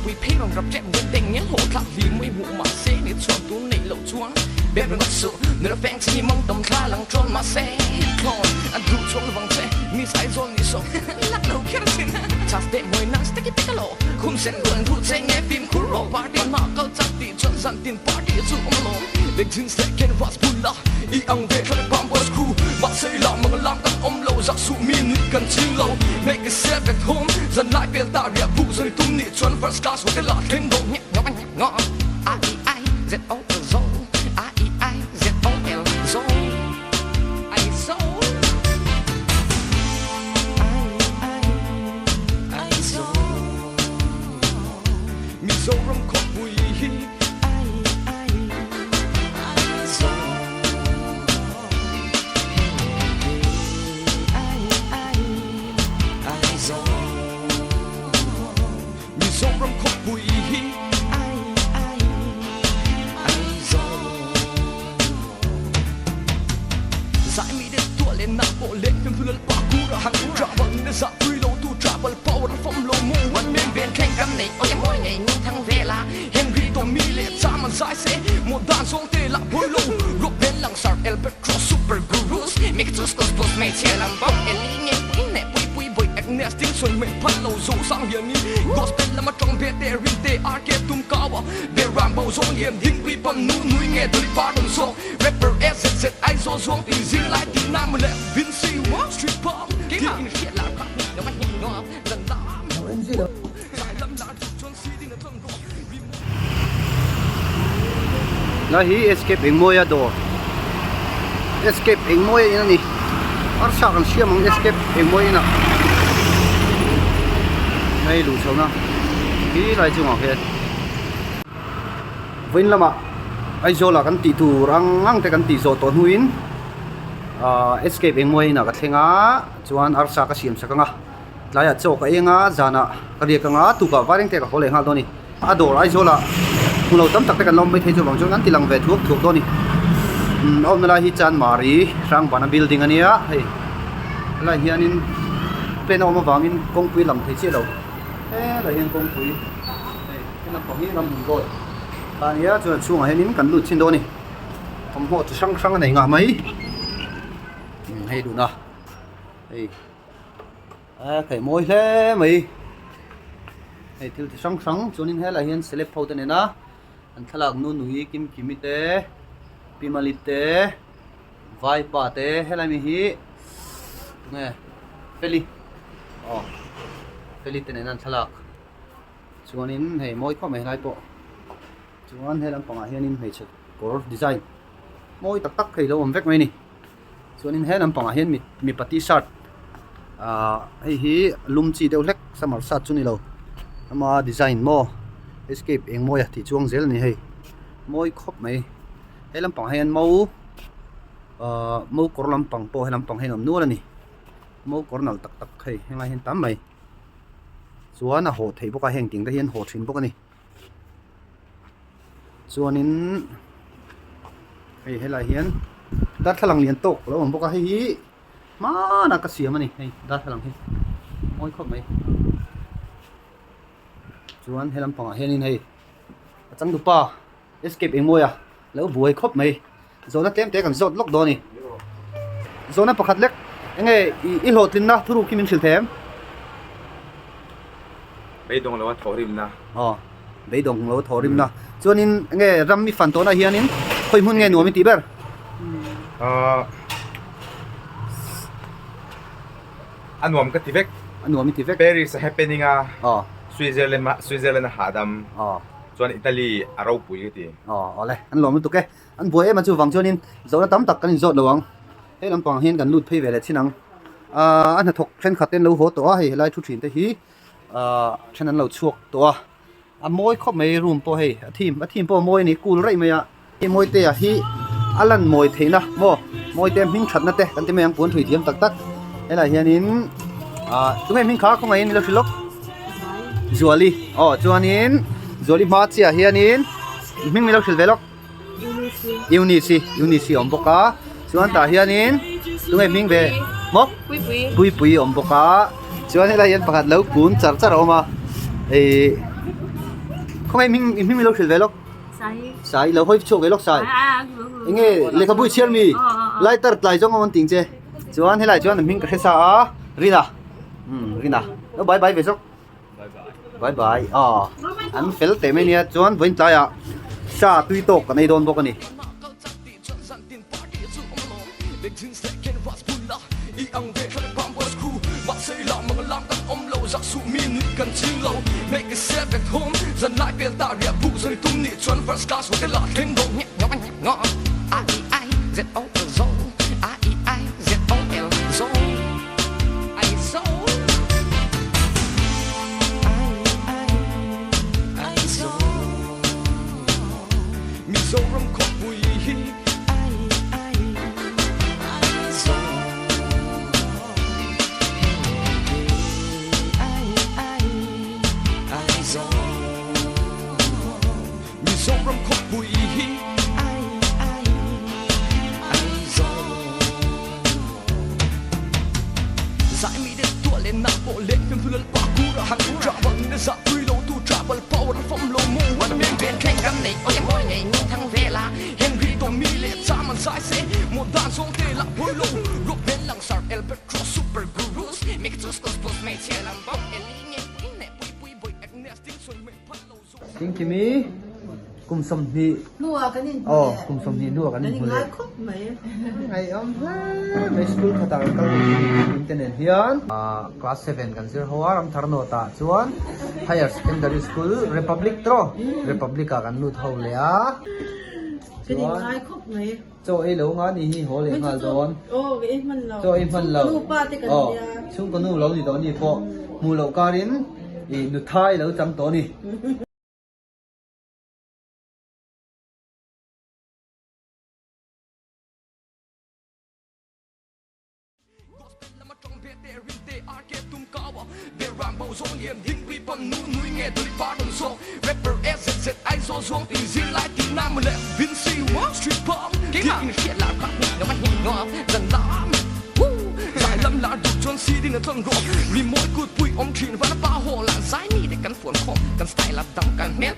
quỳ phê rong rập chém gần tình nhắn hộ thạc vì mấy vụ mà xế để chọn tú này lậu chuáng bé bên ngất sụ nơi phèn chỉ mong tầm tha lăng tròn mà xe con anh rủ xuống vòng xe mi sai rồi mi sông lắc đầu kia xin chặt để môi nắng sticky pick lộ khung sen gần thu xe nghe phim khú rộ party mà câu chắc tỷ chọn dặn tiền party chung ông lồng để chính sẽ khen vắt pula y ang về khơi bám bớt khu bạn xây làm mà làm các ông lâu giặc sụ min cần chiêu lâu make it safe at home dần lại về ta địa vụ rồi tung nị chuẩn first class của cái lọ thêm độ nhẹ nhõm ngõ ai ai z o zo ai z o l zo ai zo ai zo mi zo ram khóc bùi hi ai zo ai zo mi zo ram khóc bùi hi ai zo giải mi đến tua lên nạp bộ lên phim phim pa cú ra hàng cú ra bằng để giả free low tu travel power from low mo one man band khen cam này ôi mỗi ngày nhưng thằng về là Henry to mi lệ cha mà giải sẽ một đàn song tê là bôi low rock bên lăng sar Albatros super gurus make it to sports mate chia làm bóng elite nghe quý nè quý boy Agnes tiếng xuân mình phát lâu dù sang hiền đi gospel là mà trong bề tê rin tê arcade tung cao à bề ram bao zone hiền đinh quý bắn núi nghe từ đi phá đồng song rapper SZ ai zo zong thì riêng lại thì nam lệ Vinci Wall Street Pop thì hiện là các nó bắt nhìn nó dần đã giải lâm là chuan si đi nó thằng na hi escape eng moya do escape eng moya ina ni ar sa kan siam ang escape eng moya ina nei lu chona hi lai chu ngọc hiền vin lama ai zo la kan ti tu rang ang te kan ti zo ton huin escape eng moya ina ka thenga chuan ar sa ka siam sakanga laya chok enga jana kari ka nga tu ka waring te ka hole ngal do ni ador ai zo la lâu tấm tắc cái lom mới thấy cho bằng chỗ ngắn thì lăng về thuốc đó nè hôm nay hi chan mari sang bana building anh ấy hay là hiện in bên ông mà vàng in công quỹ làm thấy chưa đâu thế là hiện công quỹ cái làm công hi làm rồi anh ấy cho xuống hiện in cần lụt trên đó nè không họ sang cái này ngả mấy hay đủ nào đây cái môi thế mày hay thì sang cho nên thế là hiện slip photo này na anh thalak nu nui kim kimite pimalite vai pa te helai mi hi nge feli feli te nan thalak chuanin hei moi kho mai lai po chuan helam panga hianin hei chet kor design moi tak tak khei lo om vek mai ni chuanin helam panga hian mi pati shirt hei hi lum chi deuh lek samar sat chu ni lo ama design mo escape eng moya thì chuang zel ni hei moi khop mai helam pang hen mo korlam pang po helam pang henom nu la ni mo kornal tak tak khei hengai hen tam mai chuan a ho thei boka heng ting da hian ho thin boka ni chuanin hei helai hian dar thalang lian tok lo om boka hi ma na ka siam ani hei dar thalang hi moi khop mai chuan helam panga hianin hei achang du pa escape eng moya lo buai khop mai zona tem te kan zot lok do ni zona pakhat lek enge I hotlin na thuru kimin thil them beidong lo thorim na beidong lo thorim na chuanin enge rammi fan to na hianin khoi mun nge nuami ti ber anuam ka tivek Paris happening Switzerland hadam chuan Italy arau pui ti ole an lom tu ke an buai ma chu wang chuanin zona tam tak kan zot lawang he lam pang hian kan lut phei vele chinang an thok thlen khaten lo ho to hei lai thu thin te hi thlen an lo chuak to a moi khop mai room po hei a thim po moi ni kul rei mai a hi moi te a hi alan moi theina moi tem hing that na te kan te meng pun thui thiam tak tak hela hianin tu me hing kha ko ngai ni lo silok zuali chuanin zuali ma chia hianin hing mi lo sil velok Eunice om boka chuan ta hianin tu me hing ve mok pui om boka chuan hela hian pakhat lo kun char oma không em mình lâu thử về lúc sai lâu hơi chụp về lúc sai nghe lấy cái bụi xiên mi lại tạt lại trong ngon tiếng chứ chuan hay lại chuan mình cái sao Rina Rina bye bye về sok bye bye anh phải lấy mấy nha chuan vẫn tay à sa tùy tục cái này đồn bốc cái này make it set at home dân lại bên ta địa vụ dân tung nị chuẩn first class một cái lọ thêm đồ nhẹ nhõm ai z o l ai z o l ai so ai so mi so rom khóc vui ai so so rom khóc vui ai so giải mi đến tua lên nắp bộ lên phim phim lên bạc cú ra hàng cú ra bằng nên dạ quy lâu tu trả bằng power phong lô mùวันmiền biển khenกันnày ôi môi này nhưng thằng về là Henry tổ mi lệ chaมันgiải sẽ một đàn song tê là bôi lô rút bên lăng sar el petro super gurus make it just cause post mate chia làm bóng el nghe in nè bui bui agnes tiếng xuân mình phát lâu tiếng kimi cùng sầm nhị cùng sầm nhị nua cái này ngay khóc mày ngày ôngในสกูลเขาตั้งกันอินเทอร์เน็ตเฮียนclass 7กันเสียหัวรำธารโนตาชวน higher secondary school republic republic กันนู่นเท่าเลยอ่ะ cái này ngay khóc mày โจเอหลงอ่ะนี่หัวเหลี่ยมอ่ะโจน cái em mình lâu โจเอมันเหล่าช่วงกันนู่นเหล่านี่ตอนนี้พอมูเหล่าการินอีนุท้ายเหล่าจังตัวนี่rapper SZ ai so xuống tình riêng lại tìm nam một lệ viên siêu street pop khi hiện là khắp nó mắt nhìn ngó dần lắm giải lâm là được chôn si đi ngân thôn rộp vì mỗi cột bụi ông truyền và nó bao hồ làn sái mi để cắn phồn khom cắn style là đắng cắn mét